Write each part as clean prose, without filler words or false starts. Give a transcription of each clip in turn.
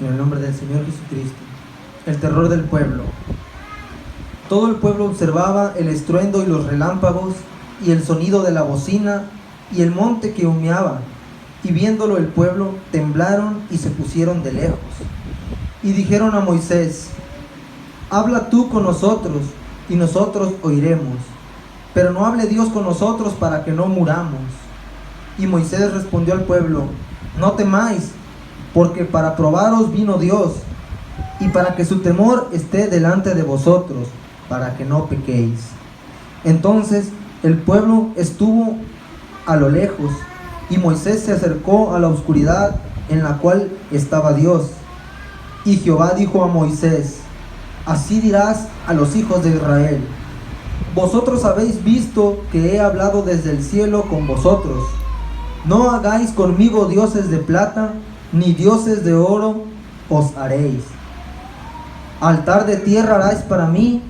En el nombre del Señor Jesucristo. El terror del pueblo. Todo el pueblo observaba el estruendo y los relámpagos y el sonido de la bocina y el monte que humeaba. Y viéndolo el pueblo, temblaron y se pusieron de lejos. Y dijeron a Moisés: habla tú con nosotros, y nosotros oiremos. Pero no hable Dios con nosotros para que no muramos. Y Moisés respondió al pueblo: no temáis, porque para probaros vino Dios, y para que su temor esté delante de vosotros, para que no pequéis. Entonces el pueblo estuvo a lo lejos, y Moisés se acercó a la oscuridad en la cual estaba Dios. Y Jehová dijo a Moisés: así dirás a los hijos de Israel: vosotros habéis visto que he hablado desde el cielo con vosotros. No hagáis conmigo dioses de plata, ni dioses de oro os haréis. Altar de tierra haráis para mí,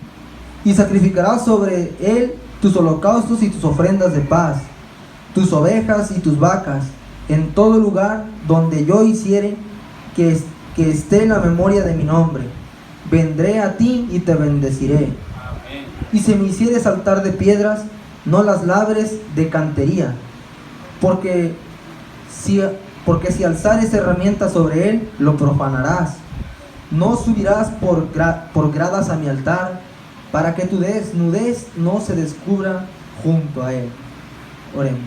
y sacrificarás sobre él tus holocaustos y tus ofrendas de paz, tus ovejas y tus vacas, en todo lugar donde yo hiciere que esté la memoria de mi nombre. Vendré a ti y te bendeciré. Amén. Y si me hicieres altar de piedras, no las labres de cantería, porque si alzares herramientas sobre él, lo profanarás. No subirás por gradas a mi altar, para que tu desnudez no se descubra junto a él. Oremos.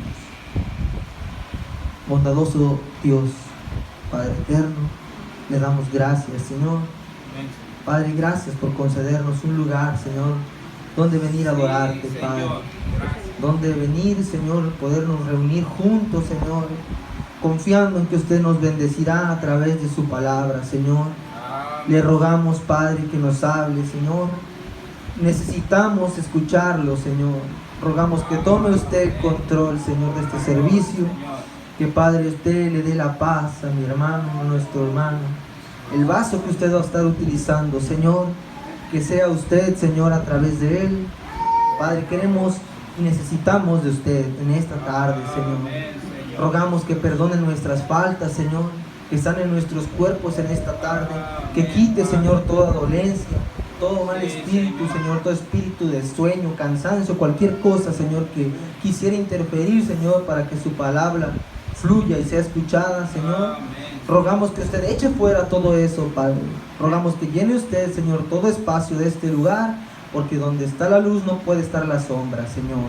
Bondadoso Dios, Padre eterno, le damos gracias, Señor. Padre, gracias por concedernos un lugar, Señor, donde venir a adorarte, Padre. Donde venir, Señor, podernos reunir juntos, Señor, confiando en que usted nos bendecirá a través de su palabra, Señor. Le rogamos, Padre, que nos hable, Señor. Necesitamos escucharlo, Señor. Rogamos que tome usted el control, Señor, de este servicio. Que, Padre, usted le dé la paz a mi hermano, a nuestro hermano. El vaso que usted va a estar utilizando, Señor, que sea usted, Señor, a través de él. Padre, queremos y necesitamos de usted en esta tarde, Señor. Rogamos que perdone nuestras faltas, Señor, que sane nuestros cuerpos en esta tarde, que quite, Señor, toda dolencia, todo mal espíritu, Señor, todo espíritu de sueño, cansancio, cualquier cosa, Señor, que quisiera interferir, Señor, para que su palabra fluya y sea escuchada, Señor. Rogamos que usted eche fuera todo eso, Padre. Rogamos que llene usted, Señor, todo espacio de este lugar, porque donde está la luz no puede estar la sombra, Señor.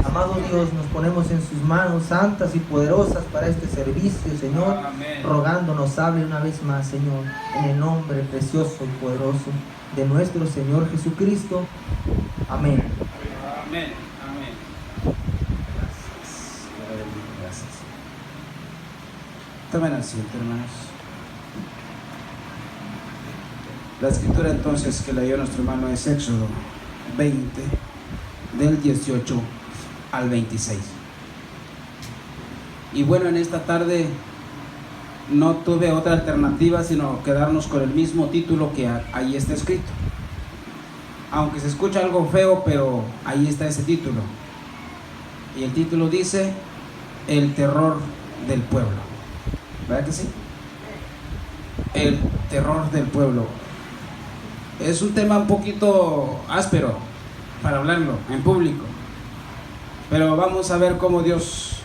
Amado Dios, nos ponemos en sus manos santas y poderosas para este servicio, Señor, rogándonos hable una vez más, Señor, en el nombre precioso y poderoso de nuestro Señor Jesucristo. Amén. Amén. Amén. Gracias. Tomen asiento, hermanos. La escritura entonces que leyó nuestro hermano es Éxodo 20, del 18 al 26. Y bueno, en esta tarde no tuve otra alternativa sino quedarnos con el mismo título que ahí está escrito. Aunque se escucha algo feo, pero ahí está ese título. Y el título dice: el terror del pueblo. ¿Verdad que sí? El terror del pueblo. Es un tema un poquito áspero para hablarlo en público, pero vamos a ver cómo Dios,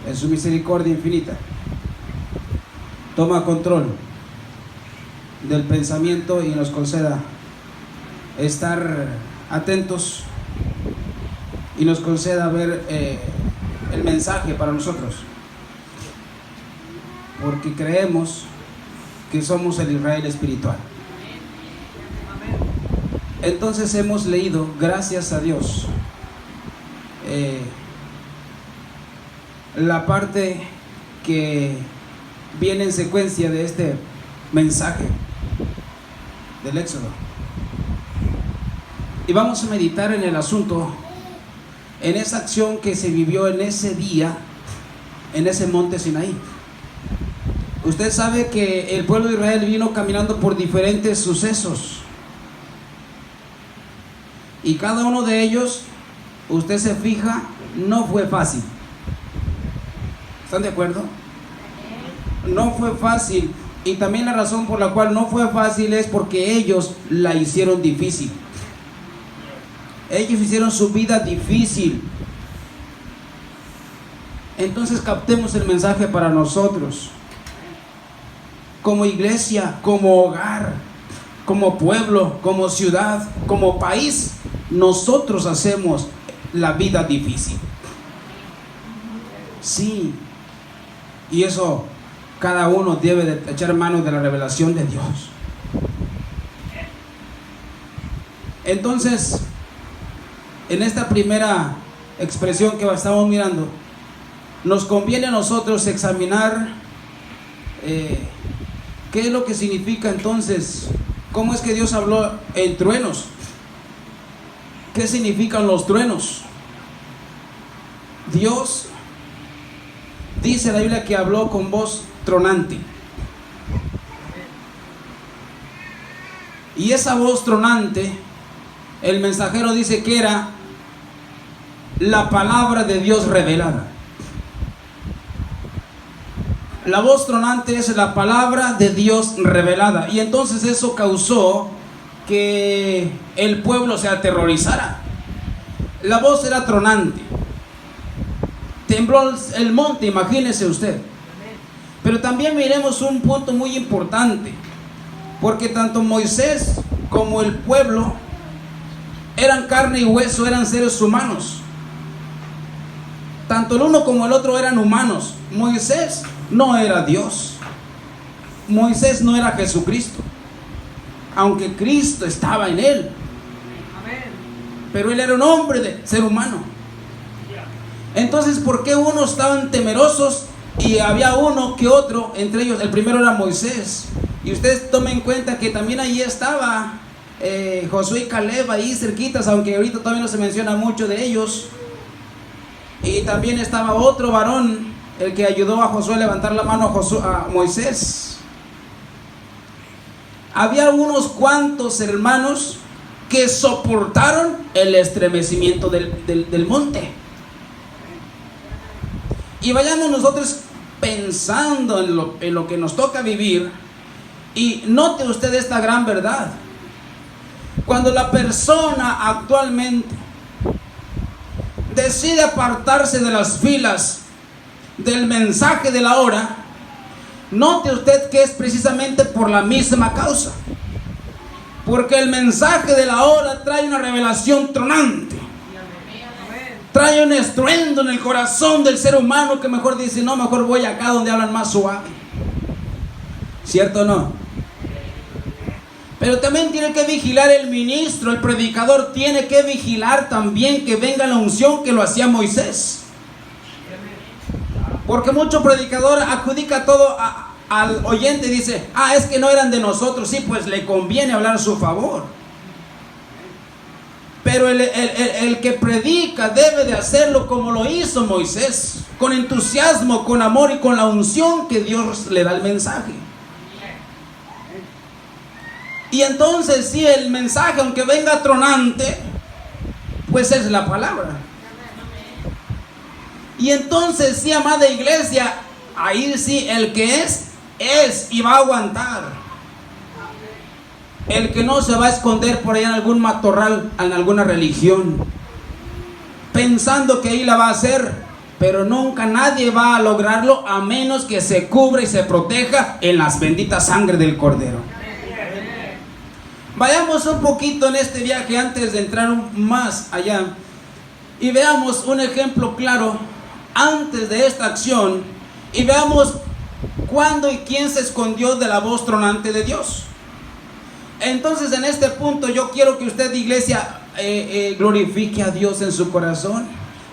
en su misericordia infinita, toma control del pensamiento y nos conceda estar atentos y nos conceda ver el mensaje para nosotros, porque creemos que somos el Israel espiritual. Entonces hemos leído, gracias a Dios, la parte que viene en secuencia de este mensaje del Éxodo. Y vamos a meditar en el asunto, en esa acción que se vivió en ese día, en ese monte Sinaí. Usted sabe que el pueblo de Israel vino caminando por diferentes sucesos. Y cada uno de ellos, usted se fija, no fue fácil. ¿Están de acuerdo? No fue fácil. Y también la razón por la cual no fue fácil es porque ellos la hicieron difícil. Ellos hicieron su vida difícil. Entonces captemos el mensaje para nosotros. Como iglesia, como hogar, como pueblo, como ciudad, como país, nosotros hacemos la vida difícil. Sí. Y eso cada uno debe de echar mano de la revelación de Dios. Entonces, en esta primera expresión que estamos mirando, nos conviene a nosotros examinar qué es lo que significa entonces, cómo es que Dios habló en truenos, qué significan los truenos. Dios dice la Biblia que habló con voz tronante. Y esa voz tronante, el mensajero dice que era la palabra de Dios revelada. La voz tronante es la palabra de Dios revelada. Y entonces eso causó que el pueblo se aterrorizara. La voz era tronante. Tembló el monte, imagínese usted. Pero también miremos un punto muy importante, porque tanto Moisés como el pueblo eran carne y hueso, eran seres humanos. Tanto el uno como el otro eran humanos. Moisés no era Dios. Moisés no era Jesucristo, aunque Cristo estaba en él. Pero él era un hombre de ser humano. Entonces, ¿por qué unos estaban temerosos y había uno que otro? Entre ellos, el primero era Moisés. Y ustedes tomen en cuenta que también ahí estaba Josué y Caleb ahí cerquitas, aunque ahorita todavía no se menciona mucho de ellos. Y también estaba otro varón, el que ayudó a Josué a levantar la mano a Moisés. Había unos cuantos hermanos que soportaron el estremecimiento del monte. Y vayamos nosotros pensando en lo que nos toca vivir. Y note usted esta gran verdad. Cuando la persona actualmente decide apartarse de las filas del mensaje de la hora, note usted que es precisamente por la misma causa. Porque el mensaje de la hora trae una revelación tronante. Trae un estruendo en el corazón del ser humano que mejor dice, no, mejor voy acá donde hablan más suave. ¿Cierto o no? Pero también tiene que vigilar el ministro, el predicador tiene que vigilar también que venga la unción que lo hacía Moisés. Porque mucho predicador adjudica todo al oyente y dice, es que no eran de nosotros. Sí, pues le conviene hablar a su favor. Pero el que predica debe de hacerlo como lo hizo Moisés, con entusiasmo, con amor y con la unción que Dios le da el mensaje. Y entonces sí, el mensaje, aunque venga tronante, pues es la palabra. Y entonces sí, amada iglesia, ahí sí, el que es y va a aguantar. El que no se va a esconder por allá en algún matorral, en alguna religión, pensando que ahí la va a hacer, pero nunca nadie va a lograrlo a menos que se cubra y se proteja en las benditas sangre del Cordero. Vayamos un poquito en este viaje antes de entrar más allá y veamos un ejemplo claro antes de esta acción y veamos cuándo y quién se escondió de la voz tronante de Dios. Entonces, en este punto yo quiero que usted, iglesia, glorifique a Dios en su corazón.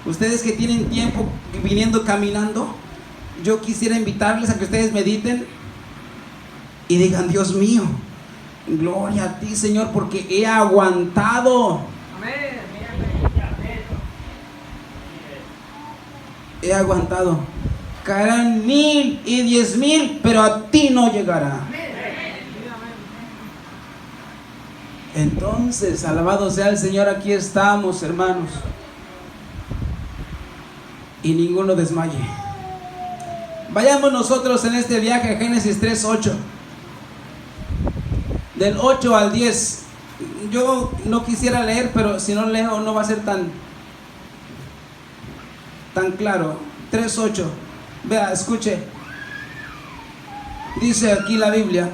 Ustedes que tienen tiempo viniendo caminando, yo quisiera invitarles a que ustedes mediten y digan, Dios mío, gloria a ti, Señor, porque he aguantado. He aguantado. Caerán 1000 y 10,000, pero a ti no llegará. Entonces, alabado sea el Señor, aquí estamos, hermanos. Y ninguno desmaye. Vayamos nosotros en este viaje a Génesis 3:8. del 8 al 10. Yo no quisiera leer, pero si no leo no va a ser tan claro. 3:8. Vea, escuche. Dice aquí la Biblia: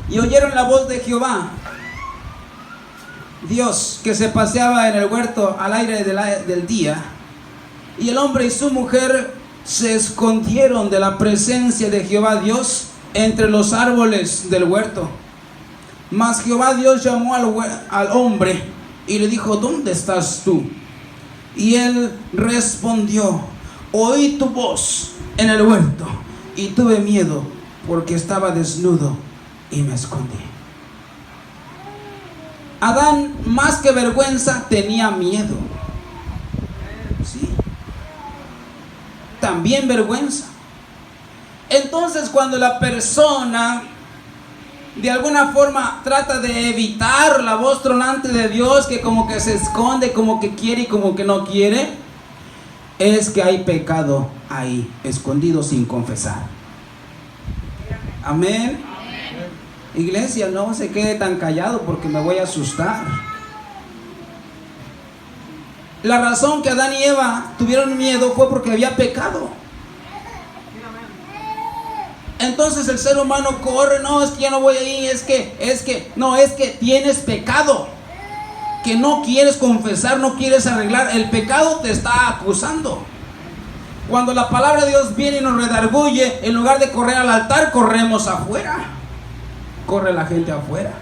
y oyeron la voz de Jehová Dios, que se paseaba en el huerto al aire del día, y el hombre y su mujer se escondieron de la presencia de Jehová Dios entre los árboles del huerto. Mas Jehová Dios llamó al hombre y le dijo: ¿dónde estás tú? Y él respondió: oí tu voz en el huerto y tuve miedo porque estaba desnudo y me escondí. Adán, más que vergüenza, tenía miedo. Sí. También vergüenza. Entonces, cuando la persona de alguna forma trata de evitar la voz tronante de Dios, que como que se esconde, como que quiere y como que no quiere, es que hay pecado ahí, escondido sin confesar. Amén. Iglesia, no se quede tan callado porque me voy a asustar. La razón que Adán y Eva tuvieron miedo fue porque había pecado. Entonces el ser humano corre: no, es que ya no voy ahí, es que tienes pecado que no quieres confesar, no quieres arreglar. El pecado te está acusando. Cuando la palabra de Dios viene y nos redarguye, en lugar de correr al altar, corremos afuera. Corre la gente afuera.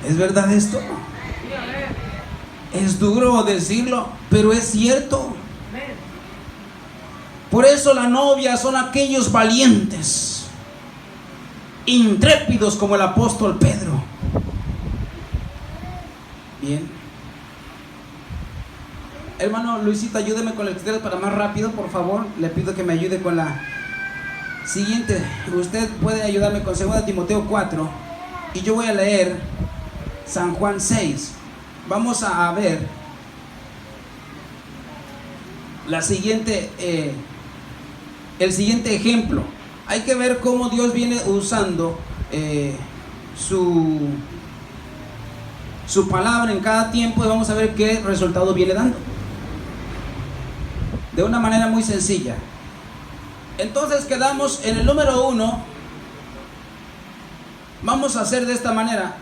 ¿Es verdad esto? Es duro decirlo, pero es cierto. Por eso la novia son aquellos valientes, intrépidos como el apóstol Pedro. Bien. Hermano Luisito, ayúdeme con el texto para más rápido, por favor. Le pido que me ayude con la siguiente. Usted puede ayudarme con 2 Timoteo 4 y yo voy a leer San Juan 6. Vamos a ver la siguiente, el siguiente ejemplo. Hay que ver cómo Dios viene usando su palabra en cada tiempo, y vamos a ver qué resultado viene dando. De una manera muy sencilla. Entonces quedamos en el número 1. Vamos a hacer de esta manera.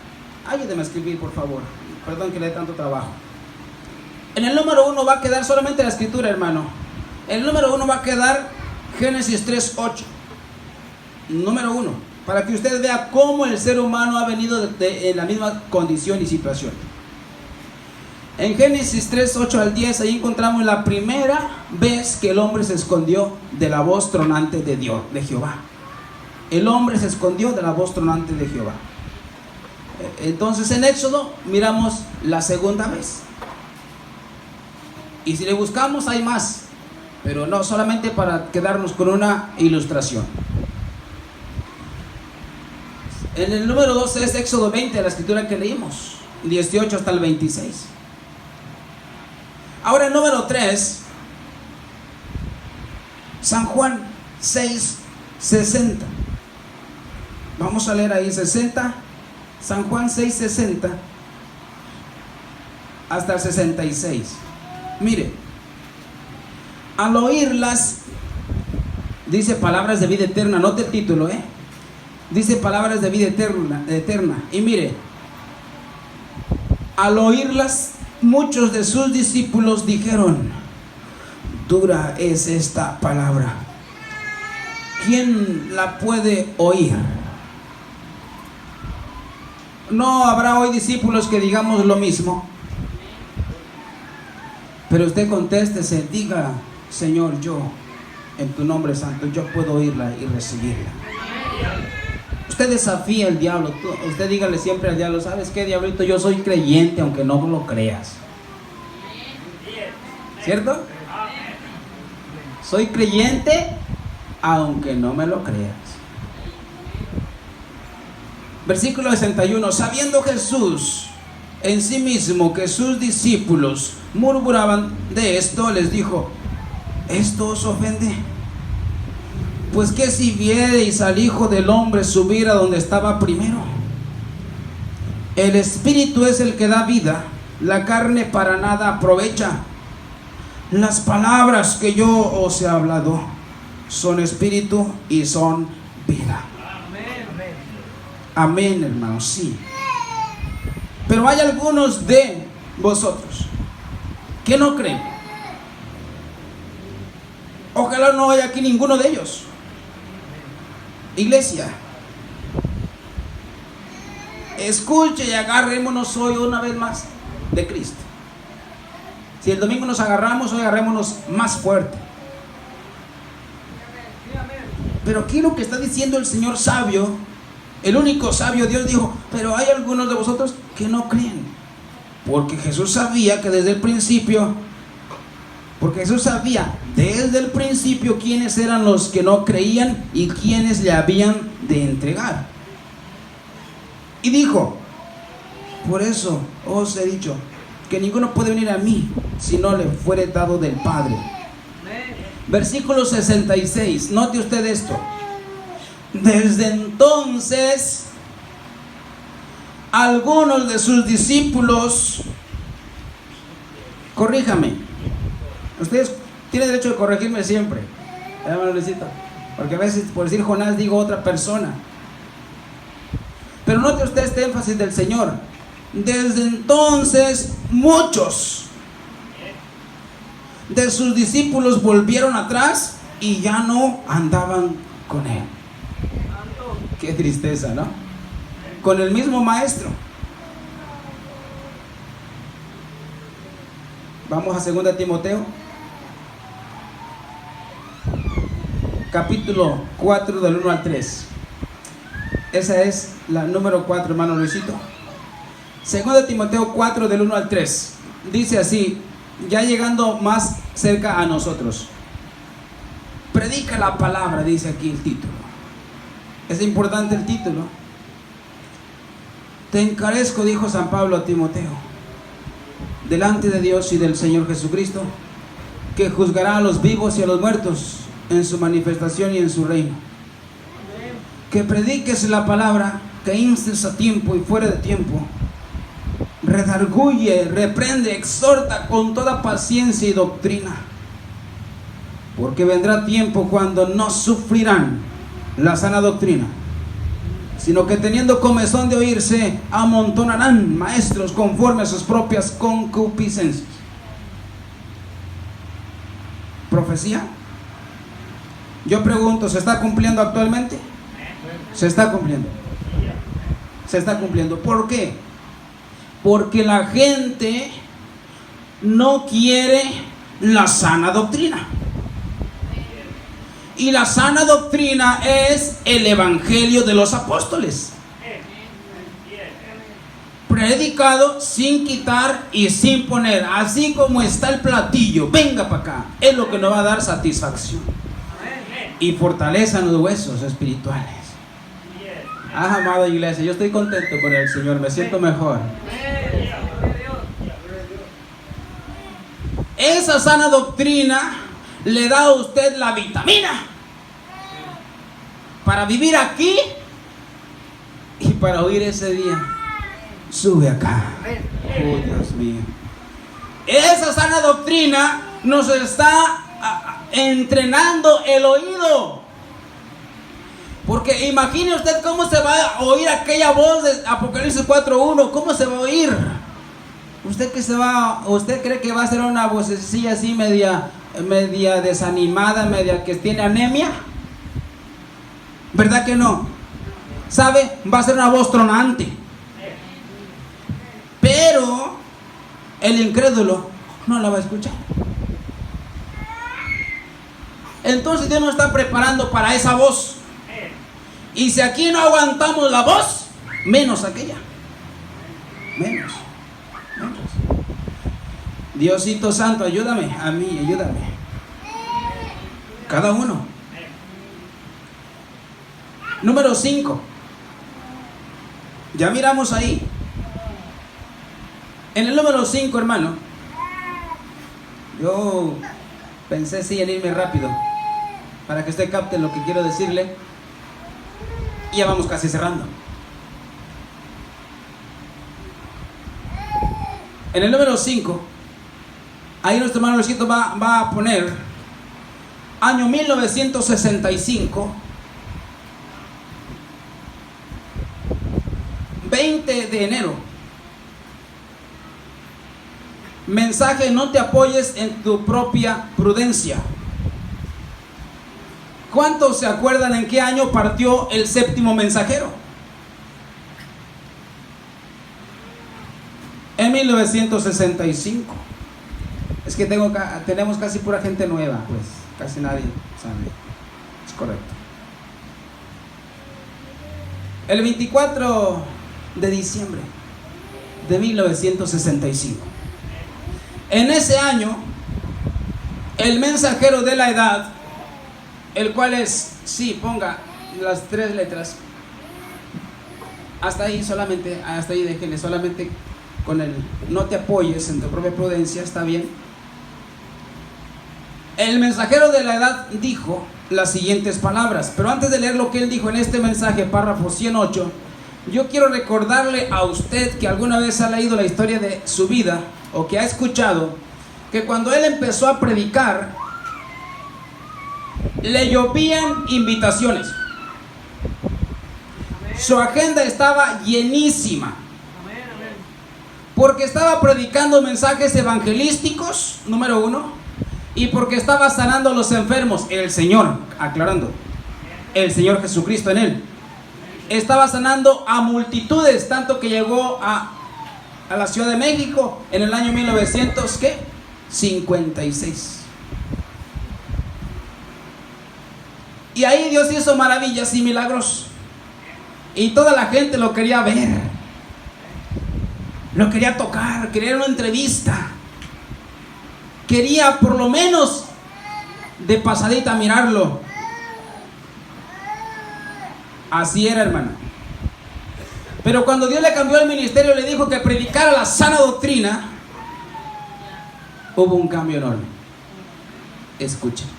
Ayúdeme a escribir, por favor. Perdón que le dé tanto trabajo. En el número 1 va a quedar solamente la escritura, hermano. En el número 1 va a quedar Génesis 3:8. Número 1. Para que usted vea cómo el ser humano ha venido en la misma condición y situación. En Génesis 3:8 al 10, ahí encontramos la primera vez que el hombre se escondió de la voz tronante de Dios, de Jehová. El hombre se escondió de la voz tronante de Jehová. Entonces en Éxodo miramos la segunda vez. Y si le buscamos hay más, pero no solamente para quedarnos con una ilustración. En el número 2 es Éxodo 20, la escritura que leímos, 18 hasta el 26. Ahora el número 3, San Juan 6:60. Vamos a leer ahí 60, San Juan 6:60 hasta el 66. Mire, al oírlas, dice palabras de vida eterna, note el título, dice palabras de vida eterna. Y mire, al oírlas, muchos de sus discípulos dijeron: dura es esta palabra, ¿quién la puede oír? No habrá hoy discípulos que digamos lo mismo, pero usted contéstese, diga: Señor, yo en tu nombre santo, yo puedo oírla y recibirla. Usted desafía al diablo. Usted dígale siempre al diablo: ¿sabes qué, diablito? Yo soy creyente aunque no lo creas. ¿Cierto? Soy creyente aunque no me lo creas. Versículo 61. Sabiendo Jesús en sí mismo que sus discípulos murmuraban de esto, les dijo: ¿esto os ofende? Pues que si viereis al Hijo del Hombre subir a donde estaba primero. El Espíritu es el que da vida, la carne para nada aprovecha. Las palabras que yo os he hablado son espíritu y son vida. Amén, hermanos, sí. Pero hay algunos de vosotros que no creen. Ojalá no haya aquí ninguno de ellos. Iglesia, escuche y agarrémonos hoy una vez más de Cristo. Si el domingo nos agarramos, hoy agarrémonos más fuerte. Pero aquí lo que está diciendo el Señor sabio, el único sabio, Dios dijo, pero hay algunos de vosotros que no creen. Porque Jesús sabía que desde el principio, quiénes eran los que no creían y quiénes le habían de entregar. Y dijo, por eso os he dicho que ninguno puede venir a mí si no le fuere dado del Padre. Versículo 66, note usted esto. Desde entonces, algunos de sus discípulos, corríjame, ustedes tienen derecho de corregirme siempre, hermano Luisito, porque a veces por decir Jonás digo otra persona. Pero note usted este énfasis del Señor. Desde entonces muchos de sus discípulos volvieron atrás y ya no andaban con él. Qué tristeza, ¿no? Con el mismo maestro. Vamos a 2 Timoteo, capítulo 4 del 1 al 3. Esa es la número 4, hermano Luisito. 2 Timoteo 4 del 1 al 3. Dice así, ya llegando más cerca a nosotros. Predica la palabra, dice aquí el título. Es importante el título. Te encarezco, dijo San Pablo a Timoteo, delante de Dios y del Señor Jesucristo, que juzgará a los vivos y a los muertos en su manifestación y en su reino. Que prediques la palabra, que instes a tiempo y fuera de tiempo. Redarguye, reprende, exhorta con toda paciencia y doctrina. Porque vendrá tiempo cuando no sufrirán la sana doctrina, sino que teniendo comezón de oírse, amontonarán maestros conforme a sus propias concupiscencias. ¿Profecía? Yo pregunto, ¿se está cumpliendo actualmente? Se está cumpliendo. Se está cumpliendo. ¿Por qué? Porque la gente no quiere la sana doctrina. Y la sana doctrina es el evangelio de los apóstoles, predicado sin quitar y sin poner, así como está el platillo, venga para acá, es lo que nos va a dar satisfacción y fortaleza en los huesos espirituales. Ah, amada iglesia, yo estoy contento con el Señor, me siento mejor. Esa sana doctrina le da a usted la vitamina para vivir aquí y para oír ese día. Sube acá. Oh, Dios mío. Esa sana doctrina nos está entrenando el oído. Porque imagine usted cómo se va a oír aquella voz de Apocalipsis 4:1. ¿Cómo se va a oír? ¿Usted cree que va a ser una vocecilla así media desanimada, media que tiene anemia? ¿Verdad que no? ¿Sabe? Va a ser una voz tronante. Pero el incrédulo no la va a escuchar. Entonces Dios nos está preparando para esa voz. Y si aquí no aguantamos la voz, menos aquella. Menos. Diosito Santo, ayúdame a mí, ayúdame. Cada uno. Número 5. Ya miramos ahí. En el número 5, hermano, yo pensé sí en irme rápido. para que usted capte lo que quiero decirle. Y ya vamos casi cerrando. En el número 5, ahí nuestro hermano Luisito va a poner año 1965, 20 de enero. Mensaje: no te apoyes en tu propia prudencia. ¿Cuántos se acuerdan en qué año partió el séptimo mensajero? En 1965. Es que tenemos casi pura gente nueva, pues casi nadie sabe. Es correcto. El 24 de diciembre de 1965. En ese año, el mensajero de la edad, el cual es, sí, ponga las 3 letras, hasta ahí solamente, hasta ahí déjenle, solamente con el no te apoyes en tu propia prudencia, está bien. El mensajero de la edad dijo las siguientes palabras, pero antes de leer lo que él dijo en este mensaje, párrafo 108, yo quiero recordarle a usted que alguna vez ha leído la historia de su vida, o que ha escuchado, que cuando él empezó a predicar, le llovían invitaciones. Su agenda estaba llenísima, porque estaba predicando mensajes evangelísticos, número 1, y porque estaba sanando a los enfermos. El Señor, aclarando, el Señor Jesucristo en él estaba sanando a multitudes, tanto que llegó a la Ciudad de México en el año 1956. Y ahí Dios hizo maravillas y milagros, y toda la gente lo quería ver, lo quería tocar, quería una entrevista, quería por lo menos de pasadita mirarlo. Así era, hermano. Pero cuando Dios le cambió el ministerio, le dijo que predicara la sana doctrina, hubo un cambio enorme. Escuchen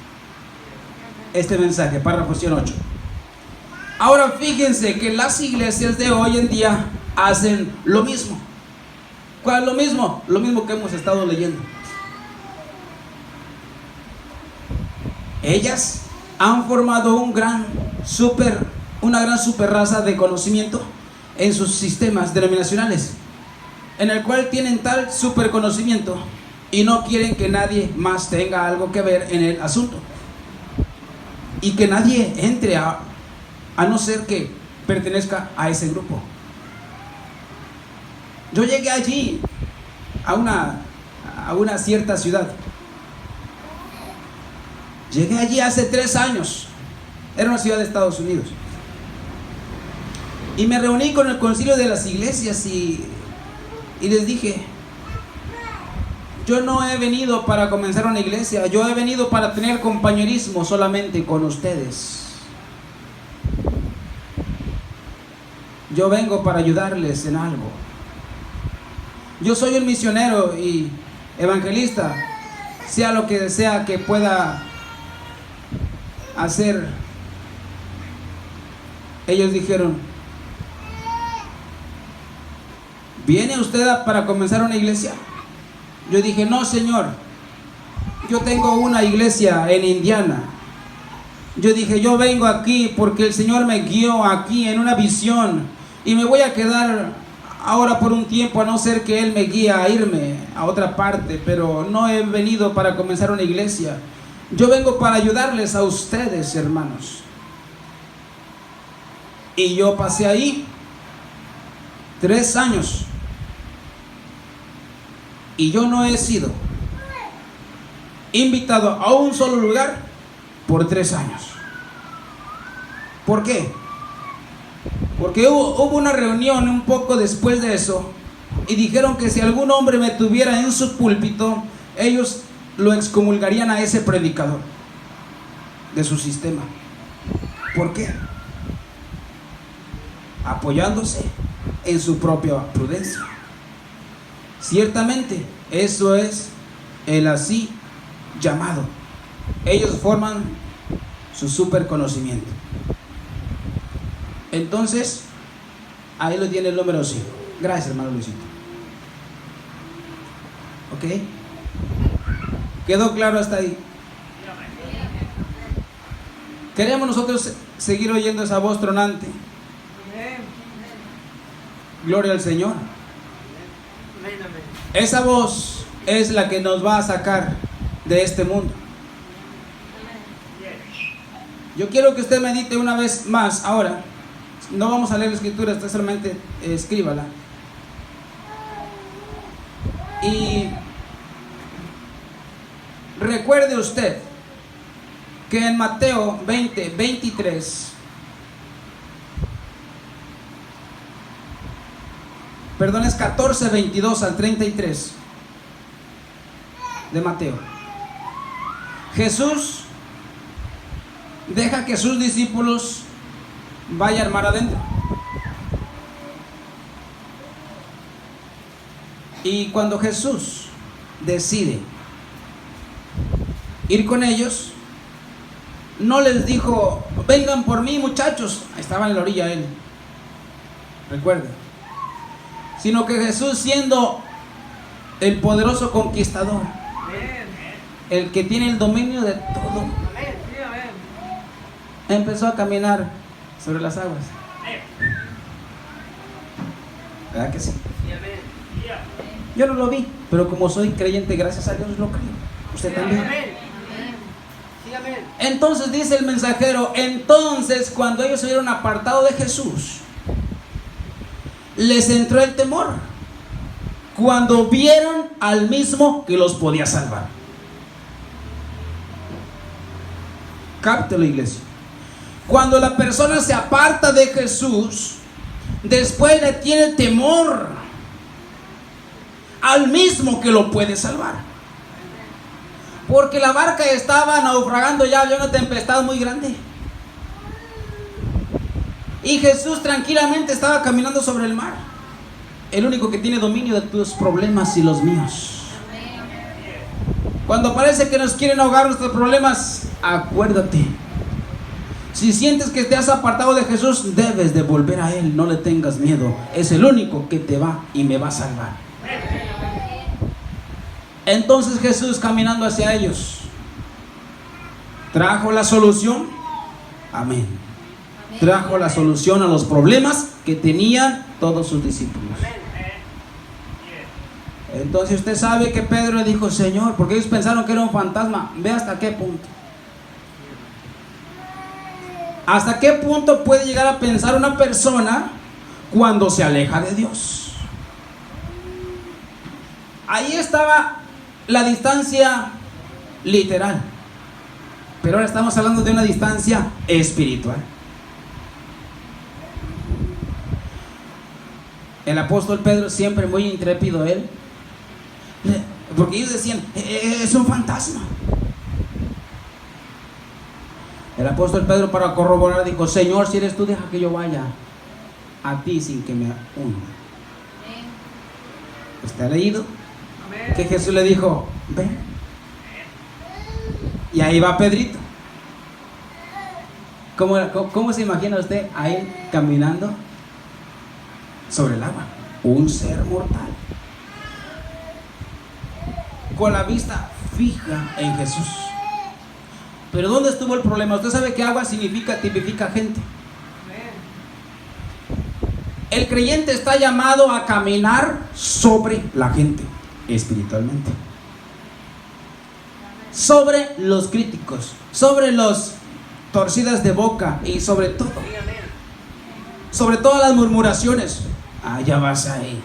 este mensaje, párrafo 108. Ahora fíjense que las iglesias de hoy en día hacen lo mismo. ¿Cuál es lo mismo? Lo mismo que hemos estado leyendo. Ellas han formado una gran super raza de conocimiento en sus sistemas denominacionales, en el cual tienen tal super conocimiento y no quieren que nadie más tenga algo que ver en el asunto, y que nadie entre a no ser que pertenezca a ese grupo. Yo llegué allí a una cierta ciudad. Llegué allí hace 3 años. Era una ciudad de Estados Unidos. Y me reuní con el concilio de las iglesias y les dije: yo no he venido para comenzar una iglesia, yo he venido para tener compañerismo solamente con ustedes. Yo vengo para ayudarles en algo. Yo soy un misionero y evangelista, sea lo que sea que pueda hacer. Ellos dijeron: ¿viene usted para comenzar una iglesia? Yo dije: no, señor, yo tengo una iglesia en Indiana. Yo dije: yo vengo aquí porque el Señor me guió aquí en una visión, y me voy a quedar ahora por un tiempo, a no ser que Él me guíe a irme a otra parte, pero no he venido para comenzar una iglesia. Yo vengo para ayudarles a ustedes, hermanos. Y yo pasé ahí 3 años, y yo no he sido invitado a un solo lugar por 3 años. ¿Por qué? Porque hubo una reunión un poco después de eso, y dijeron que si algún hombre me tuviera en su púlpito, ellos lo excomulgarían a ese predicador de su sistema. ¿Por qué? Apoyándose en su propia prudencia. Ciertamente, eso es el así llamado. Ellos forman su super conocimiento. Entonces, ahí lo tiene el número 5. Gracias, hermano Luisito. ¿Ok? ¿Quedó claro hasta ahí? Queremos nosotros seguir oyendo esa voz tronante. Gloria al Señor. Esa voz es la que nos va a sacar de este mundo. Yo quiero que usted medite una vez más ahora. No vamos a leer la escritura, usted solamente escríbala. Y recuerde usted que en Mateo 20, 23, perdón, es 14, 22 al 33 de Mateo. Jesús deja que sus discípulos vayan mar adentro. Y cuando Jesús decide ir con ellos, no les dijo: vengan por mí, muchachos. Estaba en la orilla él, recuerden. Sino que Jesús, siendo el poderoso conquistador, el que tiene el dominio de todo, empezó a caminar sobre las aguas. ¿Verdad que sí? Yo no lo vi, pero como soy creyente, gracias a Dios lo creo. Usted también. Entonces dice el mensajero: entonces cuando ellos se vieron apartados de Jesús, les entró el temor cuando vieron al mismo que los podía salvar. Cáptelo, iglesia. Cuando la persona se aparta de Jesús, después le tiene temor al mismo que lo puede salvar. Porque la barca estaba naufragando, ya había una tempestad muy grande. Y Jesús tranquilamente estaba caminando sobre el mar. El único que tiene dominio de tus problemas y los míos. Cuando parece que nos quieren ahogar nuestros problemas, acuérdate. Si sientes que te has apartado de Jesús, debes de volver a Él. No le tengas miedo. Es el único que te va y me va a salvar. Entonces Jesús, caminando hacia ellos, trajo la solución. Amén. Trajo la solución a los problemas que tenían todos sus discípulos. Entonces usted sabe que Pedro le dijo: Señor, porque ellos pensaron que era un fantasma. Ve hasta qué punto. ¿Hasta qué punto puede llegar a pensar una persona cuando se aleja de Dios? Ahí estaba la distancia literal, pero ahora estamos hablando de una distancia espiritual. El apóstol Pedro, siempre muy intrépido él, porque ellos decían: es un fantasma. El apóstol Pedro, para corroborar, dijo: Señor, si eres tú, deja que yo vaya a ti sin que me hunda. ¿Está leído? Que Jesús le dijo: ven. Y ahí va Pedrito. ¿Cómo se imagina usted a él caminando sobre el agua? Un ser mortal, con la vista fija en Jesús. Pero ¿dónde estuvo el problema? Usted sabe que agua tipifica gente. El creyente está llamado a caminar sobre la gente espiritualmente, sobre los críticos, sobre los torcidas de boca y sobre todo, sobre todas las murmuraciones. Ya vas ahí.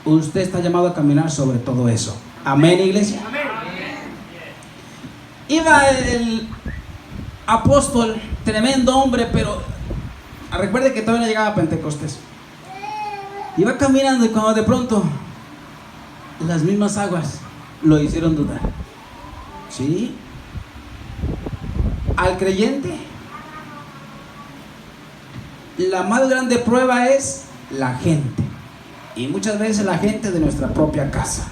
Usted está llamado a caminar sobre todo eso. Amén, iglesia. Iba el apóstol, tremendo hombre, pero recuerde que todavía no llegaba a Pentecostés. Iba caminando y cuando de pronto las mismas aguas lo hicieron dudar. ¿Sí? Al creyente, la más grande prueba es la gente. Y muchas veces la gente de nuestra propia casa.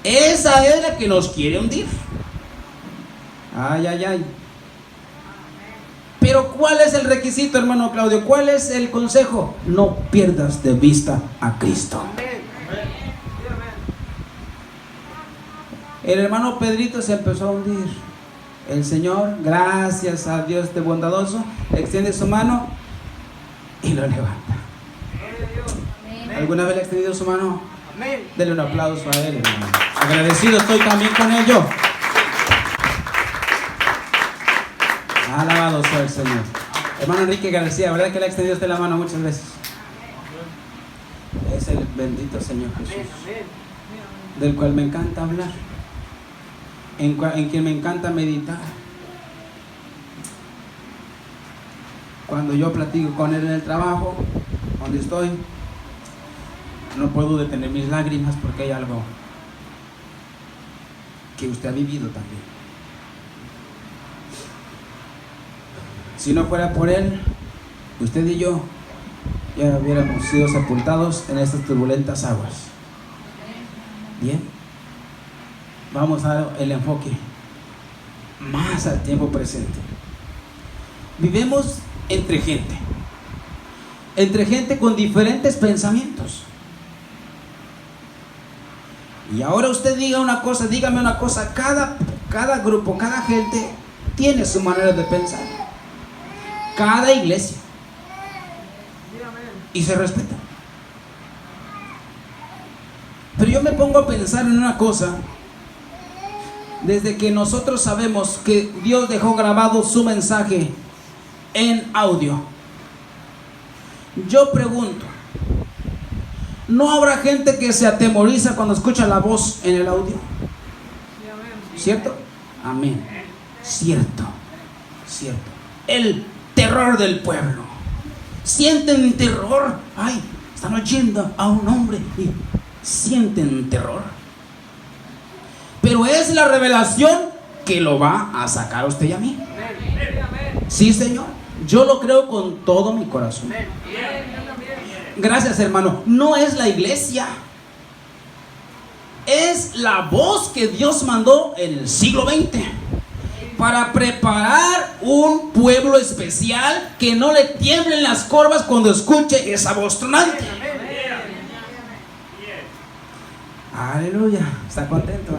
Esa es la que nos quiere hundir. Ay, ay, ay. Pero ¿cuál es el requisito, hermano Claudio? ¿Cuál es el consejo? No pierdas de vista a Cristo. El hermano Pedrito se empezó a hundir. El Señor, gracias a Dios de bondadoso, extiende su mano y lo levanta. ¿Alguna vez le ha extendido su mano? Denle un aplauso a él, hermano. Agradecido estoy también con ello. Alabado sea el Señor. Hermano Enrique García, ¿verdad que le ha extendido usted la mano muchas veces? Es el bendito Señor Jesús, del cual me encanta hablar, en quien me encanta meditar. Cuando yo platico con él en el trabajo, donde estoy, no puedo detener mis lágrimas porque hay algo que usted ha vivido también. Si no fuera por él, usted y yo ya hubiéramos sido sepultados en estas turbulentas aguas. Bien, vamos a dar el enfoque más al tiempo presente. Vivimos entre gente con diferentes pensamientos. Y ahora usted dígame una cosa, cada grupo, cada gente tiene su manera de pensar. Cada iglesia. Y se respeta. Pero yo me pongo a pensar en una cosa. Desde que nosotros sabemos que Dios dejó grabado su mensaje en audio, yo pregunto, ¿no habrá gente que se atemoriza cuando escucha la voz en el audio? ¿Cierto? Amén. Cierto. El terror del pueblo. Sienten terror. Ay, están oyendo a un hombre y sienten terror. Pero es la revelación que lo va a sacar a usted y a mí. Sí, Señor. Yo lo creo con todo mi corazón. Gracias, hermano. No es la iglesia. Es la voz que Dios mandó en el siglo XX para preparar un pueblo especial que no le tiemblen las corvas cuando escuche esa voz tronante. Aleluya. ¿Está contento?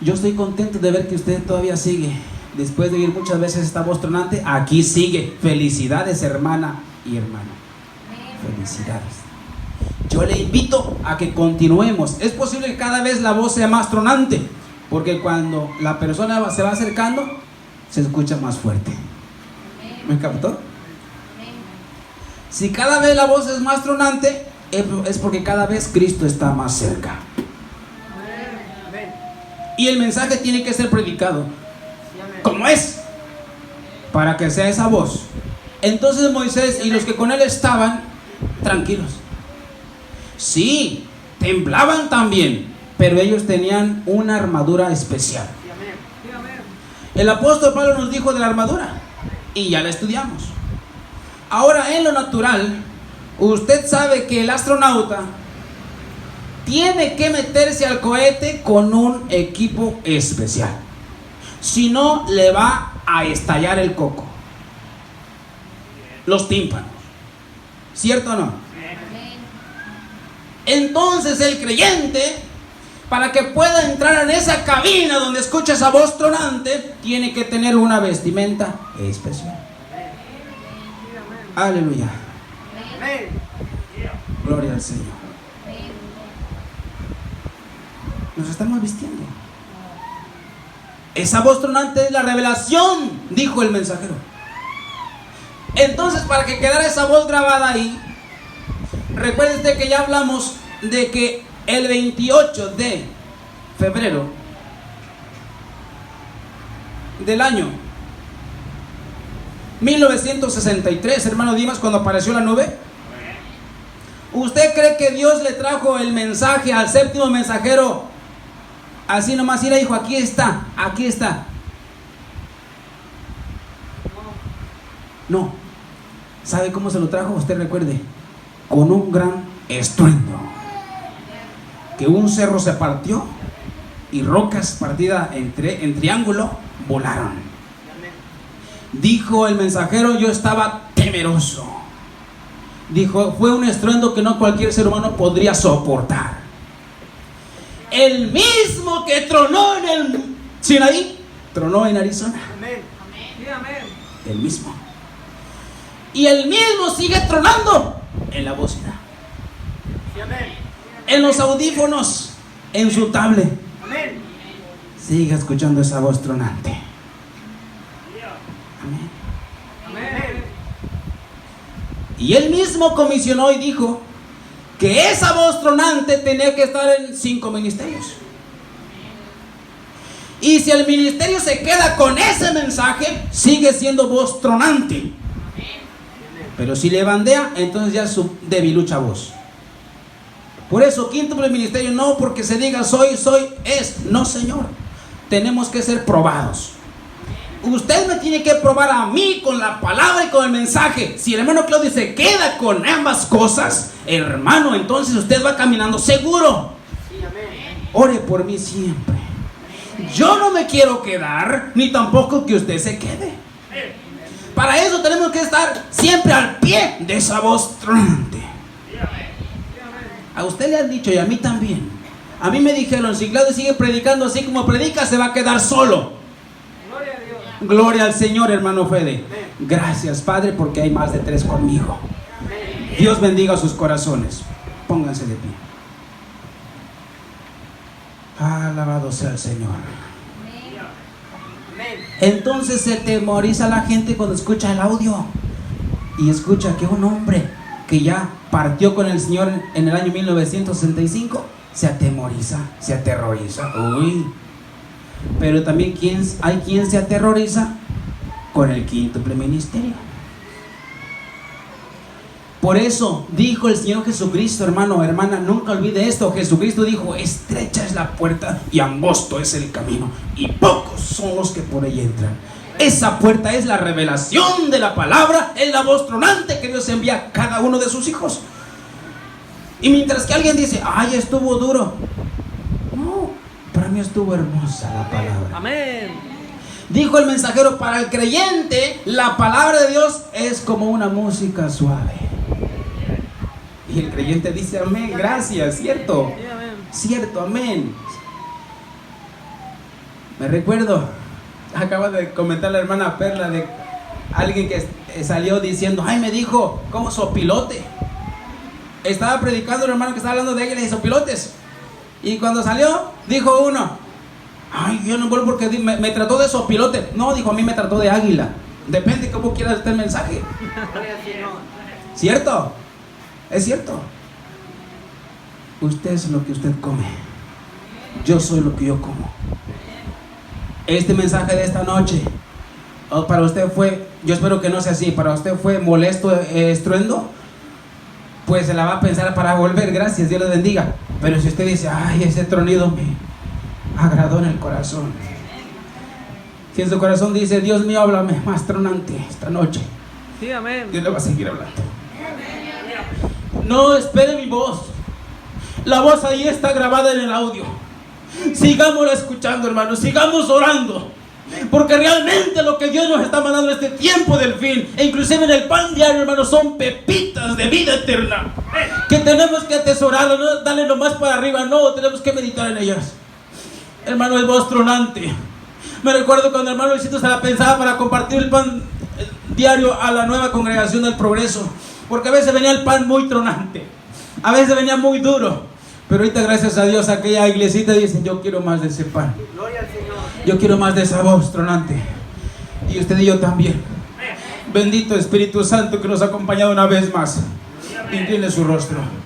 Yo estoy contento de ver que usted todavía sigue. Después de oír muchas veces esta voz tronante, aquí sigue. Felicidades, hermana y hermano. Felicidades. Yo le invito a que continuemos. Es posible que cada vez la voz sea más tronante, porque cuando la persona se va acercando, se escucha más fuerte. ¿Me captó? Si cada vez la voz es más tronante, es porque cada vez Cristo está más cerca. Y el mensaje tiene que ser predicado como es, para que sea esa voz. Entonces Moisés y los que con él estaban tranquilos. Sí, temblaban también, pero ellos tenían una armadura especial. El apóstol Pablo nos dijo de la armadura y ya la estudiamos. Ahora, en lo natural, usted sabe que el astronauta tiene que meterse al cohete con un equipo especial. Si no, le va a estallar el coco, los tímpanos. ¿Cierto o no? Entonces el creyente, para que pueda entrar en esa cabina donde escucha esa voz tronante, tiene que tener una vestimenta especial. Aleluya. Gloria al Señor. Nos estamos vistiendo. Esa voz tronante es la revelación, dijo el mensajero. Entonces, para que quedara esa voz grabada ahí, recuerden que ya hablamos de que el 28 de febrero del año 1963, hermano Dimas, cuando apareció la nube, ¿usted cree que Dios le trajo el mensaje al séptimo mensajero así nomás? Y le dijo, aquí está, aquí está. No. ¿Sabe cómo se lo trajo? Usted recuerde, con un gran estruendo, que un cerro se partió y rocas partidas en triángulo volaron. Dijo el mensajero, yo estaba temeroso. Dijo, fue un estruendo que no cualquier ser humano podría soportar. El mismo que tronó en el Sinaí, tronó en Arizona. Amén. Sí, amén. El mismo. Y el mismo sigue tronando en la bocina, Sí, amén. en los audífonos, en su tablet. Amén. Sigue escuchando esa voz tronante. Amén. Amén. Y él mismo comisionó y dijo que esa voz tronante tenía que estar en 5 ministerios. Y si el ministerio se queda con ese mensaje, sigue siendo voz tronante. Pero si le bandea, entonces ya es su debilucha voz. Por eso, quíntuple ministerio, no porque se diga soy, es. No, Señor. Tenemos que ser probados. Usted me tiene que probar a mí con la palabra y con el mensaje. Si el hermano Claudio se queda con ambas cosas, hermano, entonces usted va caminando seguro. Sí, amén. Ore por mí siempre. Yo no me quiero quedar, ni tampoco que usted se quede. Para eso tenemos que estar siempre al pie de esa voz tronante. A usted le han dicho y a mí también. A mí me dijeron, si Claudio sigue predicando así como predica, se va a quedar solo. Gloria a Dios. Gloria al Señor, hermano Fede. Gracias, Padre, porque hay más de 3 conmigo. Dios bendiga sus corazones. Pónganse de pie. Alabado sea el Señor. Amén. Entonces se temoriza la gente cuando escucha el audio y escucha que un hombre que ya partió con el Señor en el año 1965 se atemoriza, se aterroriza. Uy. Pero también hay quien se aterroriza con el quíntuple ministerio. Por eso dijo el Señor Jesucristo, hermano, hermana, nunca olvide esto. Jesucristo dijo, estrecha es la puerta y angosto es el camino, y pocos son los que por ahí entran. Esa puerta es la revelación de la palabra, es la voz tronante que Dios envía a cada uno de sus hijos. Y mientras que alguien dice, ay, estuvo duro. No, para mí estuvo hermosa la palabra. Amén. Dijo el mensajero, para el creyente, la palabra de Dios es como una música suave. Y el creyente dice, amén, gracias, cierto. Sí, amén. Cierto, amén. Me recuerdo, acaba de comentar la hermana Perla de alguien que salió diciendo, ay, me dijo, como sopilote. Estaba predicando un hermano que estaba hablando de águilas y sopilotes. Y cuando salió, dijo uno, ay, yo no vuelvo porque me trató de sopilote. No, dijo, a mí me trató de águila. Depende de cómo quiera el mensaje. Gloria al Señor. ¿Cierto? Es cierto. Usted es lo que usted come. Yo soy lo que yo como. Este mensaje de esta noche, para usted fue, yo espero que no sea así, para usted fue molesto, estruendo, pues se la va a pensar para volver. Gracias, Dios le bendiga. Pero si usted dice, ay, ese tronido me agradó en el corazón. Si en su corazón dice, Dios mío, háblame más tronante esta noche, Sí, amén. Dios le va a seguir hablando. No espere mi voz. La voz ahí está grabada en el audio. Sigámosla escuchando, hermanos. Sigamos orando. Porque realmente lo que Dios nos está mandando en este tiempo del fin, e inclusive en el pan diario, hermanos, son pepitas de vida eterna que tenemos que atesorarlo, no darle nomás para arriba, no, tenemos que meditar en ellas. Hermano, es voz tronante. Me recuerdo cuando el hermano Luisito se la pensaba para compartir el pan diario a la nueva congregación del Progreso, porque a veces venía el pan muy tronante, a veces venía muy duro. Pero ahorita, gracias a Dios, aquella iglesita dice, yo quiero más de ese pan. Gloria al Señor. Yo quiero más de esa voz tronante. Y usted y yo también. Bendito Espíritu Santo que nos ha acompañado una vez más. Incline su rostro.